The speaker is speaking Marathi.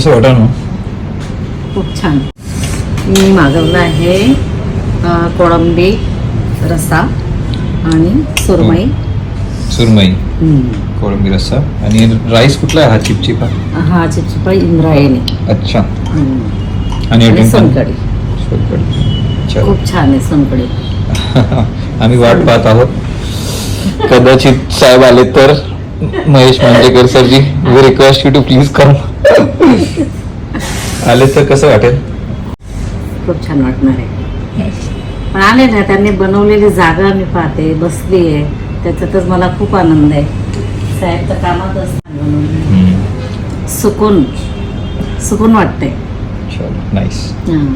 कसं वाटलं मग? खूप छान. मी मागवलं आहे कोळंबी रस्सा आणि सुरमई. सुरमई, कोळंबी रस्सा आणि राईस कुठला आहे हा? चिपचिपा? हा चिपचिपा इंद्रायणी. अच्छा. आणि अजून काय? सोनकढी. सोनकढी. चलो. खूप छान आहे सोनकढी. आम्ही वाट पाहत आहोत. कदाचित साहेब आले तर महेश मांजरेकर सरजी, we request you to please come. आले तर कसं वाटेल? खूप छान वाटणार आहे. पण आले ना, त्यांनी बनवलेली जागा मी पाहते, बसली आहे, त्याच्यातच मला खूप आनंद आहे. साहेब तर कामात असतात, सुकून सुकून वाटतंय. नाईस. हां.